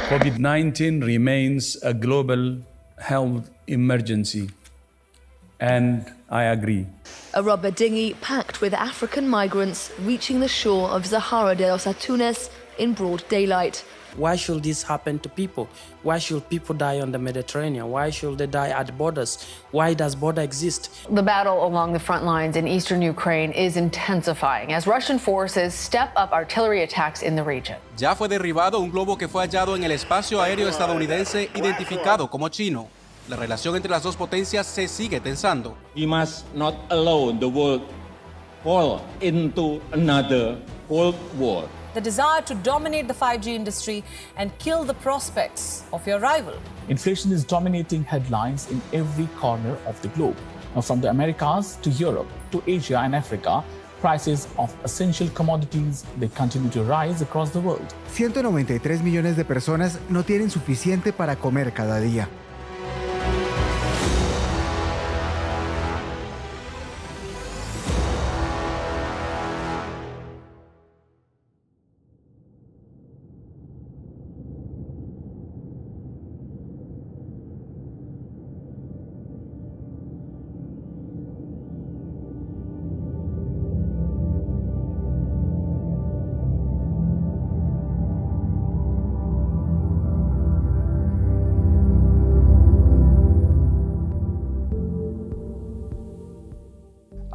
COVID-19 remains a global health emergency, and I agree. A rubber dinghy packed with African migrants reaching the shore of Zahara de los Atunes in broad daylight. Why should this happen to people? Why should people die on the Mediterranean? Why should they die at borders? Why does border exist? The battle along the front lines in eastern Ukraine is intensifying as Russian forces step up artillery attacks in the region. Ya fue derribado un globo que fue hallado en el espacio aéreo estadounidense identificado como chino. La relación entre las dos potencias se sigue tensando. We must not allow the world fall into another Cold War. The desire to dominate the 5G industry and kill the prospects of your rival. Inflation is dominating headlines in every corner of the globe. Now, from the Americas to Europe to Asia and Africa, prices of essential commodities, they continue to rise across the world. 193 millones de personas no tienen suficiente para comer cada día.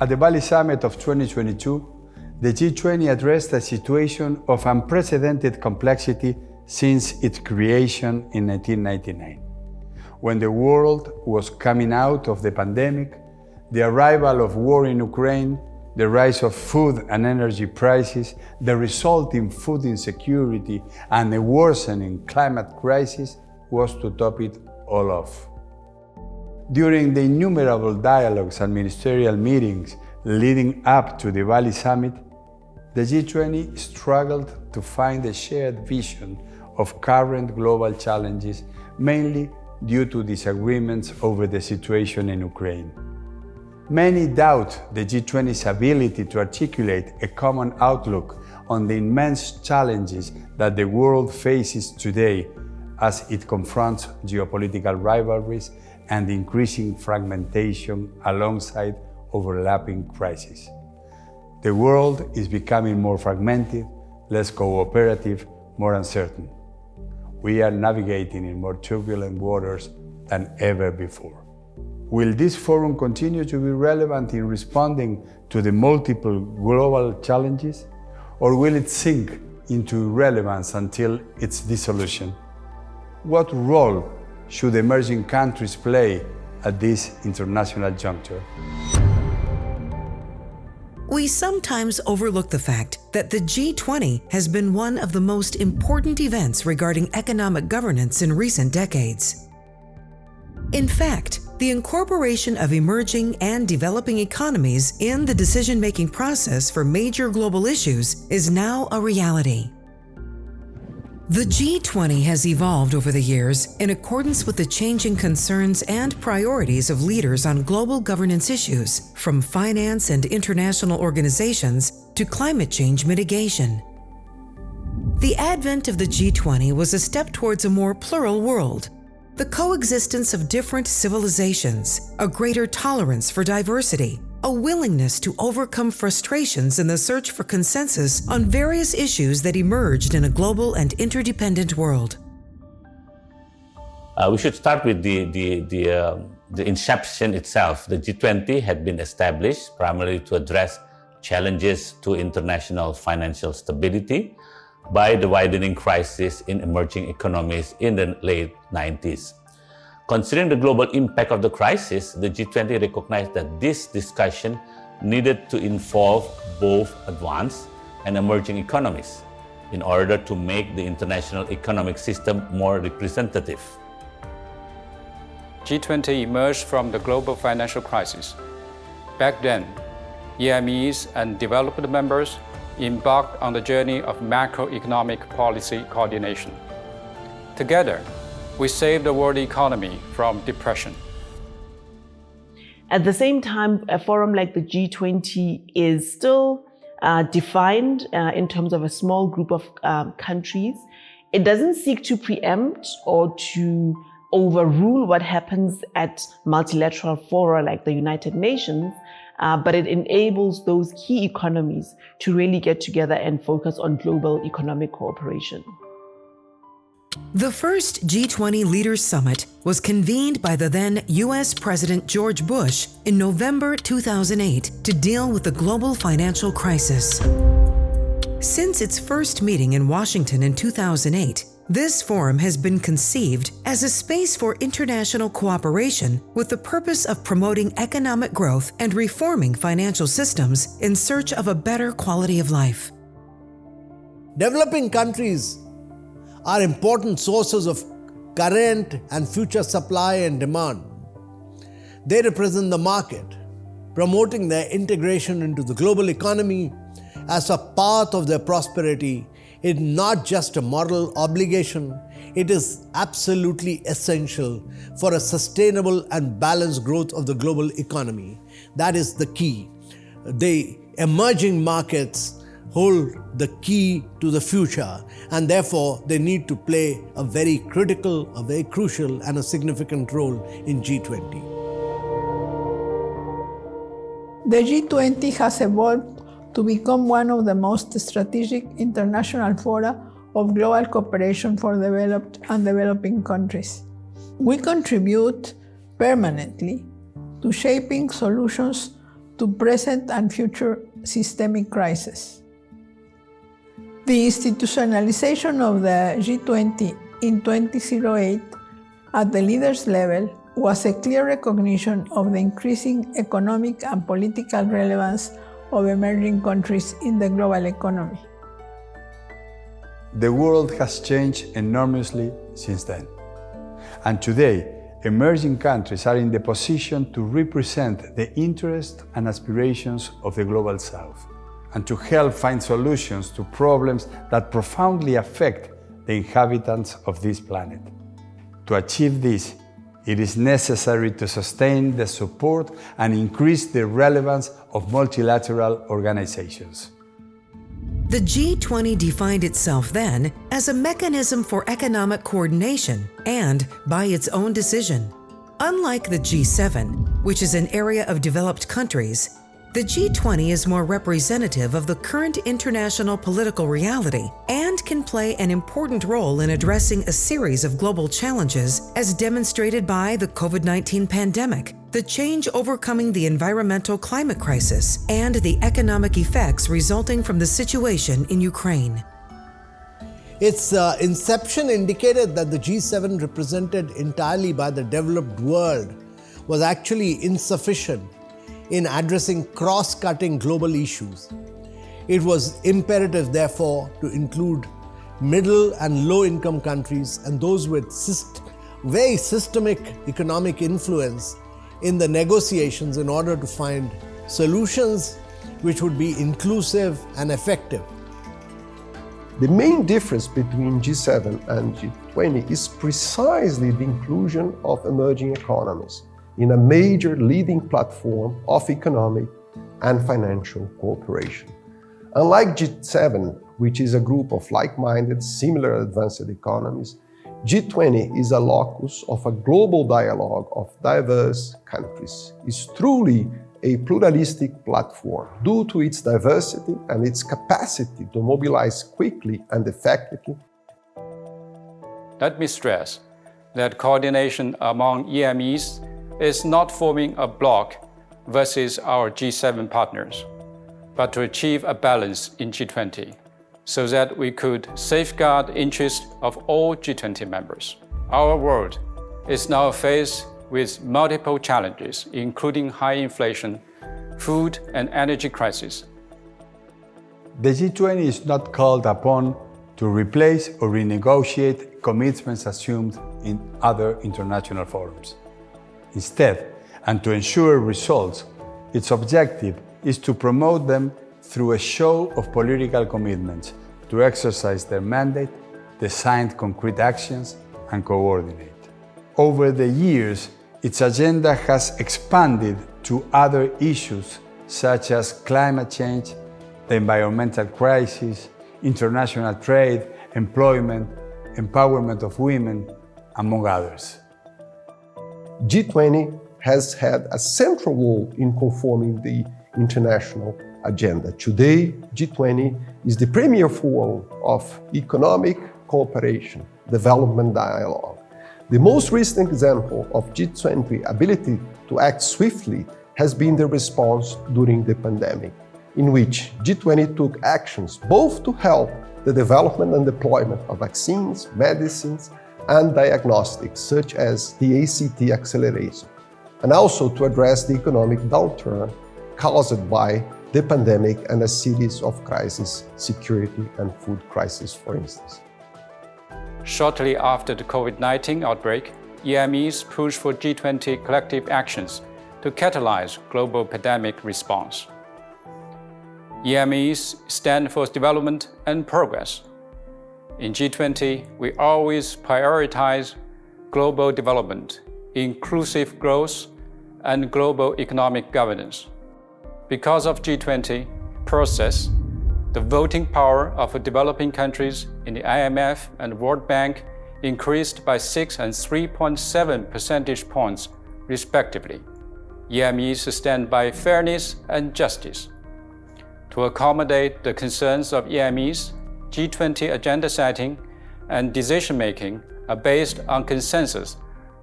At the Bali Summit of 2022, the G20 addressed a situation of unprecedented complexity since its creation in 1999. When the world was coming out of the pandemic, the arrival of war in Ukraine, the rise of food and energy prices, the resulting food insecurity, and the worsening climate crisis was to top it all off. During the innumerable dialogues and ministerial meetings leading up to the Bali Summit, the G20 struggled to find a shared vision of current global challenges, mainly due to disagreements over the situation in Ukraine. Many doubt the G20's ability to articulate a common outlook on the immense challenges that the world faces today as it confronts geopolitical rivalries and increasing fragmentation alongside overlapping crises. The world is becoming more fragmented, less cooperative, more uncertain. We are navigating in more turbulent waters than ever before. Will this forum continue to be relevant in responding to the multiple global challenges, or will it sink into irrelevance until its dissolution? What role should emerging countries play at this international juncture? We sometimes overlook the fact that the G20 has been one of the most important events regarding economic governance in recent decades. In fact, the incorporation of emerging and developing economies in the decision-making process for major global issues is now a reality. The G20 has evolved over the years in accordance with the changing concerns and priorities of leaders on global governance issues, from finance and international organizations to climate change mitigation. The advent of the G20 was a step towards a more plural world, the coexistence of different civilizations, a greater tolerance for diversity, a willingness to overcome frustrations in the search for consensus on various issues that emerged in a global and interdependent world. We should start with the inception itself. The G20 had been established primarily to address challenges to international financial stability by the widening crisis in emerging economies in the late 90s. Considering the global impact of the crisis, the G20 recognized that this discussion needed to involve both advanced and emerging economies in order to make the international economic system more representative. G20 emerged from the global financial crisis. Back then, EMEs and developed members embarked on the journey of macroeconomic policy coordination. Together, we saved the world economy from depression. At the same time, a forum like the G20 is still defined in terms of a small group of countries, It doesn't seek to preempt or to overrule what happens at multilateral fora like the United Nations, but it enables those key economies to really get together and focus on global economic cooperation. The first G20 Leaders Summit was convened by the then U.S. President George Bush in November 2008 to deal with the global financial crisis. Since its first meeting in Washington in 2008, this forum has been conceived as a space for international cooperation with the purpose of promoting economic growth and reforming financial systems in search of a better quality of life. Developing countries are important sources of current and future supply and demand. They represent the market, promoting their integration into the global economy as a path of their prosperity is not just a moral obligation, it is absolutely essential for a sustainable and balanced growth of the global economy. That is the key. The emerging markets hold the key to the future, and therefore they need to play a very critical, a very crucial and a significant role in G20. The G20 has evolved to become one of the most strategic international fora of global cooperation for developed and developing countries. We contribute permanently to shaping solutions to present and future systemic crises. The institutionalization of the G20 in 2008 at the leaders level was a clear recognition of the increasing economic and political relevance of emerging countries in the global economy. The world has changed enormously since then. And today, emerging countries are in the position to represent the interests and aspirations of the Global South, and to help find solutions to problems that profoundly affect the inhabitants of this planet. To achieve this, it is necessary to sustain the support and increase the relevance of multilateral organizations. The G20 defined itself then as a mechanism for economic coordination and by its own decision. Unlike the G7, which is an area of developed countries, the G20 is more representative of the current international political reality and can play an important role in addressing a series of global challenges as demonstrated by the COVID-19 pandemic, the change overcoming the environmental climate crisis, and the economic effects resulting from the situation in Ukraine. Its inception indicated that the G7, represented entirely by the developed world, was actually insufficient in addressing cross-cutting global issues. It was imperative, therefore, to include middle and low-income countries and those with very systemic economic influence in the negotiations in order to find solutions which would be inclusive and effective. The main difference between G7 and G20 is precisely the inclusion of emerging economies in a major leading platform of economic and financial cooperation. Unlike G7, which is a group of like-minded, similar advanced economies, G20 is a locus of a global dialogue of diverse countries. It's truly a pluralistic platform due to its diversity and its capacity to mobilize quickly and effectively. Let me stress that coordination among EMEs is not forming a bloc versus our G7 partners, but to achieve a balance in G20 so that we could safeguard the interests of all G20 members. Our world is now faced with multiple challenges, including high inflation, food and energy crisis. The G20 is not called upon to replace or renegotiate commitments assumed in other international forums. Instead, and to ensure results, its objective is to promote them through a show of political commitments to exercise their mandate, design concrete actions, and coordinate. Over the years, its agenda has expanded to other issues such as climate change, the environmental crisis, international trade, employment, empowerment of women, among others. G20 has had a central role in conforming the international agenda. Today, G20 is the premier forum of economic cooperation, development dialogue. The most recent example of G20 ability to act swiftly has been the response during the pandemic, in which G20 took actions both to help the development and deployment of vaccines, medicines, and diagnostics, such as the ACT acceleration, and also to address the economic downturn caused by the pandemic and a series of crises, security and food crisis, for instance. Shortly after the COVID-19 outbreak, EMEs pushed for G20 collective actions to catalyze global pandemic response. EMEs stand for development and progress. In G20, we always prioritize global development, inclusive growth, and global economic governance. Because of G20 process, the voting power of developing countries in the IMF and World Bank increased by 6 and 3.7 percentage points, respectively. EMEs stand by fairness and justice. To accommodate the concerns of EMEs, G20 agenda setting and decision-making are based on consensus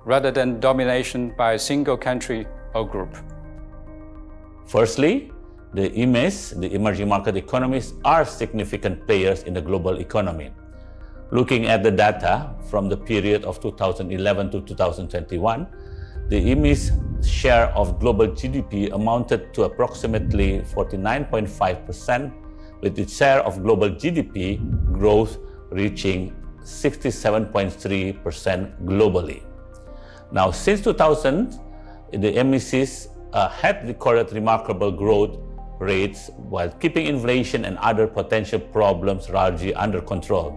rather than domination by a single country or group. Firstly, the EMEs, the emerging market economies, are significant players in the global economy. Looking at the data from the period of 2011 to 2021, the EMEs' share of global GDP amounted to approximately 49.5%, with its share of global GDP growth reaching 67.3% globally. Now, since 2000, the MECs had recorded remarkable growth rates while keeping inflation and other potential problems largely under control.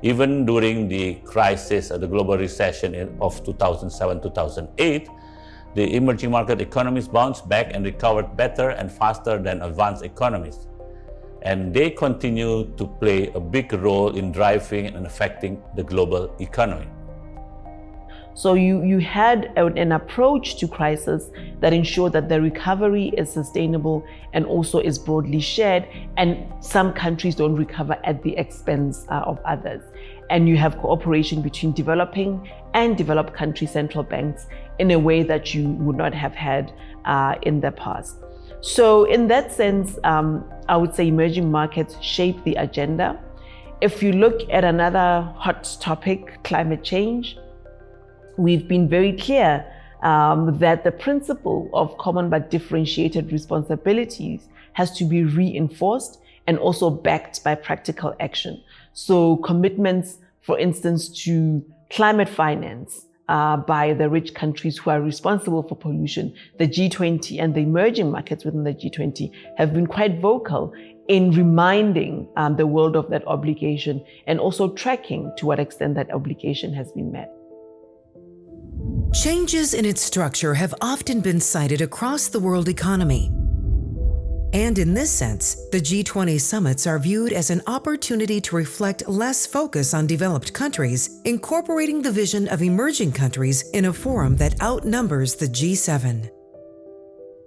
Even during the crisis of the global recession of 2007-2008, the emerging market economies bounced back and recovered better and faster than advanced economies. And they continue to play a big role in driving and affecting the global economy. So you had an approach to crisis that ensured that the recovery is sustainable and also is broadly shared, and some countries don't recover at the expense of others. And you have cooperation between developing and developed country central banks in a way that you would not have had in the past. So in that sense, I would say emerging markets shape the agenda. If you look at another hot topic, climate change, we've been very clear that the principle of common but differentiated responsibilities has to be reinforced and also backed by practical action. So commitments, for instance, to climate finance by the rich countries who are responsible for pollution, the G20 and the emerging markets within the G20 have been quite vocal in reminding the world of that obligation and also tracking to what extent that obligation has been met. Changes in its structure have often been cited across the world economy. And in this sense, the G20 summits are viewed as an opportunity to reflect less focus on developed countries, incorporating the vision of emerging countries in a forum that outnumbers the G7.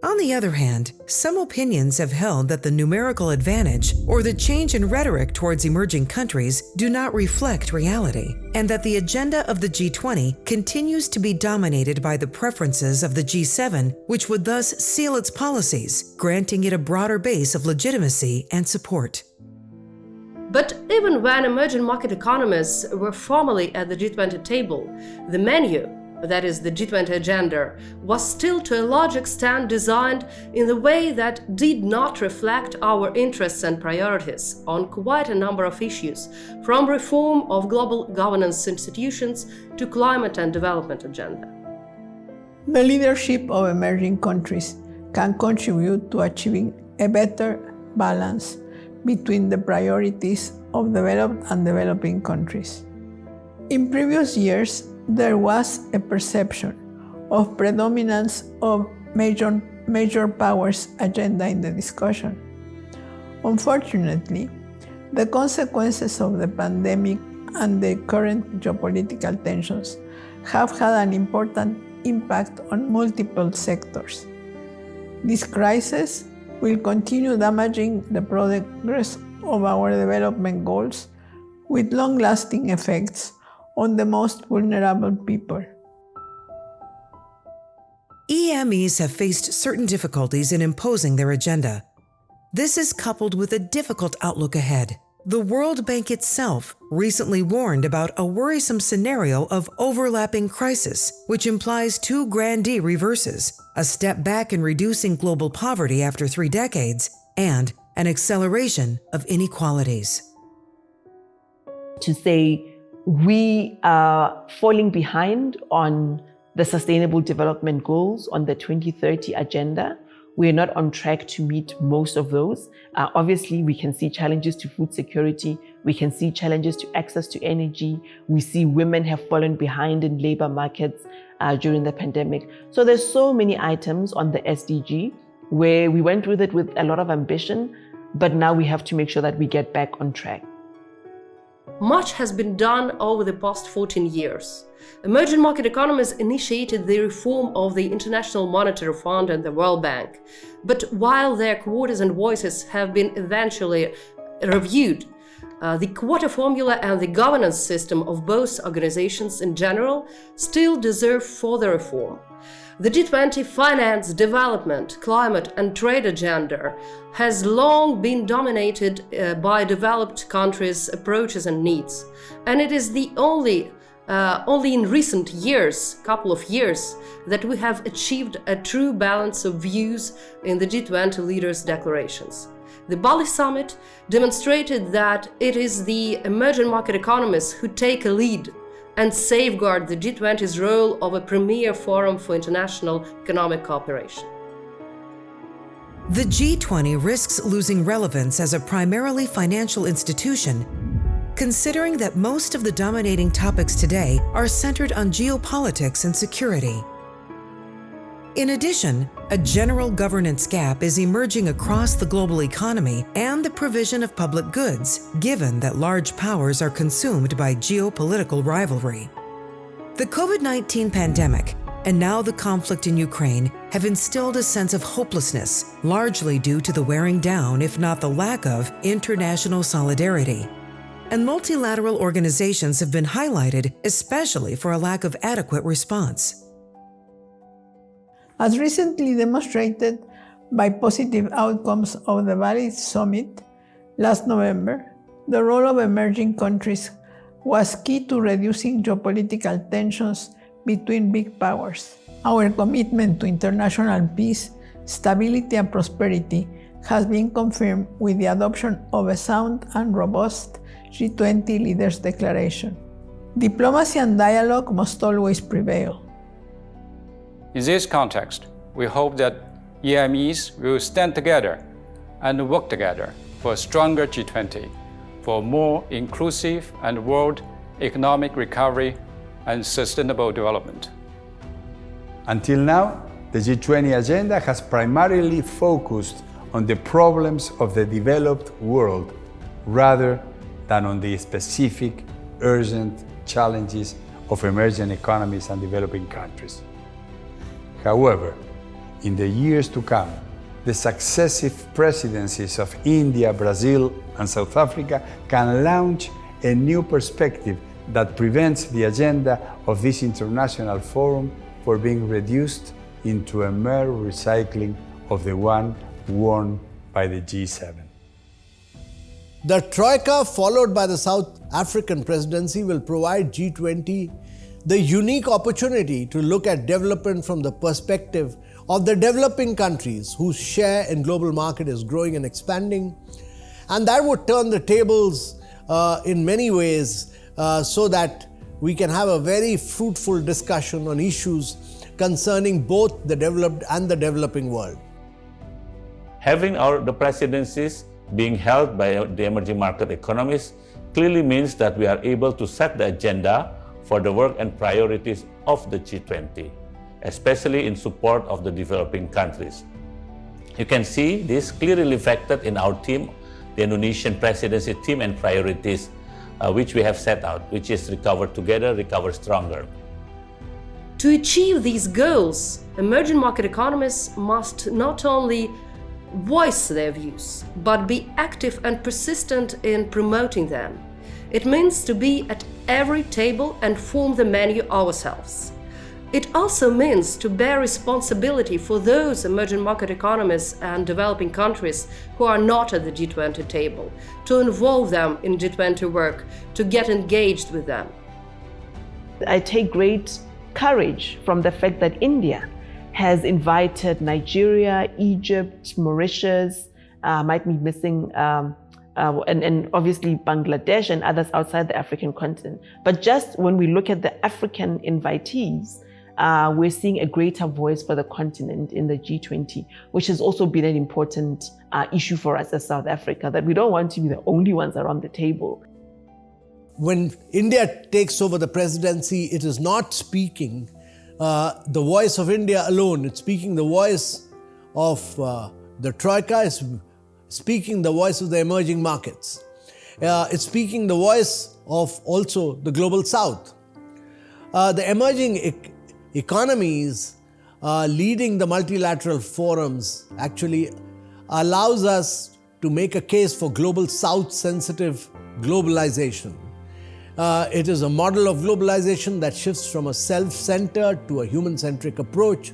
On the other hand, some opinions have held that the numerical advantage or the change in rhetoric towards emerging countries do not reflect reality, and that the agenda of the G20 continues to be dominated by the preferences of the G7, which would thus seal its policies, granting it a broader base of legitimacy and support. But even when emerging market economies were formally at the G20 table, the menu, that is the G20 agenda, was still to a large extent designed in the way that did not reflect our interests and priorities on quite a number of issues, from reform of global governance institutions to climate and development agenda. The leadership of emerging countries can contribute to achieving a better balance between the priorities of developed and developing countries. In previous years, there was a perception of predominance of major powers' agenda in the discussion. Unfortunately, the consequences of the pandemic and the current geopolitical tensions have had an important impact on multiple sectors. This crisis will continue damaging the progress of our development goals with long-lasting effects on the most vulnerable people. EMEs have faced certain difficulties in imposing their agenda. This is coupled with a difficult outlook ahead. The World Bank itself recently warned about a worrisome scenario of overlapping crisis, which implies two grandee reverses, a step back in reducing global poverty after 3 decades, and an acceleration of inequalities. To say we are falling behind on the Sustainable Development Goals on the 2030 agenda. We are not on track to meet most of those. Obviously, we can see challenges to food security. We can see challenges to access to energy. We see women have fallen behind in labor markets during the pandemic. So there's so many items on the SDG where we went with it with a lot of ambition, but now we have to make sure that we get back on track. Much has been done over the past 14 years. Emerging market economies initiated the reform of the International Monetary Fund and the World Bank. But while their quotas and voices have been eventually reviewed, the quota formula and the governance system of both organizations in general still deserve further reform. The G20 finance, development, climate and trade agenda has long been dominated by developed countries' approaches and needs, and it is the only in recent years, couple of years, that we have achieved a true balance of views in the G20 leaders' declarations. The Bali summit demonstrated that it is the emerging market economies who take a lead and safeguard the G20's role of a premier forum for international economic cooperation. The G20 risks losing relevance as a primarily financial institution, considering that most of the dominating topics today are centered on geopolitics and security. In addition, a general governance gap is emerging across the global economy and the provision of public goods, given that large powers are consumed by geopolitical rivalry. The COVID-19 pandemic and now the conflict in Ukraine have instilled a sense of hopelessness, largely due to the wearing down, if not the lack of, international solidarity. And multilateral organizations have been highlighted, especially for a lack of adequate response. As recently demonstrated by positive outcomes of the Bali summit last November, the role of emerging countries was key to reducing geopolitical tensions between big powers. Our commitment to international peace, stability, and prosperity has been confirmed with the adoption of a sound and robust G20 Leaders Declaration. Diplomacy and dialogue must always prevail. In this context, we hope that EMEs will stand together and work together for a stronger G20, for more inclusive and world economic recovery and sustainable development. Until now, the G20 agenda has primarily focused on the problems of the developed world rather than on the specific, urgent challenges of emerging economies and developing countries. However, in the years to come, the successive presidencies of India, Brazil, and South Africa can launch a new perspective that prevents the agenda of this international forum from being reduced into a mere recycling of the one won by the G7. The Troika, followed by the South African presidency, will provide G20 the unique opportunity to look at development from the perspective of the developing countries whose share in global market is growing and expanding. And that would turn the tables in many ways so that we can have a very fruitful discussion on issues concerning both the developed and the developing world. Having the presidencies being held by the emerging market economies clearly means that we are able to set the agenda for the work and priorities of the G20, especially in support of the developing countries. You can see this clearly reflected in our team, the Indonesian presidency team and priorities, which we have set out, which is recover together, recover stronger. To achieve these goals, emerging market economies must not only voice their views, but be active and persistent in promoting them. It means to be at every table and form the menu ourselves. It also means to bear responsibility for those emerging market economies and developing countries who are not at the G20 table, to involve them in G20 work, to get engaged with them. I take great courage from the fact that India has invited Nigeria, Egypt, Mauritius, might be missing, and obviously Bangladesh and others outside the African continent. But just when we look at the African invitees, we're seeing a greater voice for the continent in the G20, which has also been an important issue for us as South Africa, that we don't want to be the only ones around the table. When India takes over the presidency, it is not speaking the voice of India alone. It's speaking the voice of the Troika, it's speaking the voice of the emerging markets. It's speaking the voice of also the global South. The emerging economies leading the multilateral forums actually allows us to make a case for global South-sensitive globalization. It is a model of globalization that shifts from a self-centered to a human-centric approach.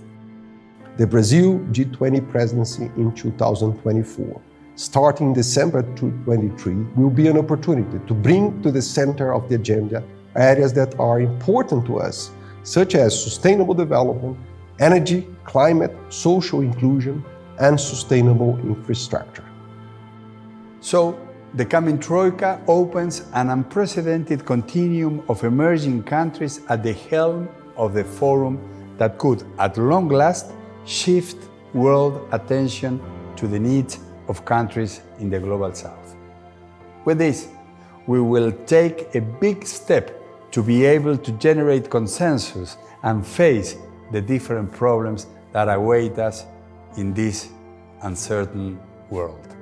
The Brazil G20 presidency in 2024, starting December 2023, will be an opportunity to bring to the center of the agenda areas that are important to us, such as sustainable development, energy, climate, social inclusion, and sustainable infrastructure. So, the coming Troika opens an unprecedented continuum of emerging countries at the helm of the forum that could, at long last, shift world attention to the needs of countries in the global South. With this, we will take a big step to be able to generate consensus and face the different problems that await us in this uncertain world.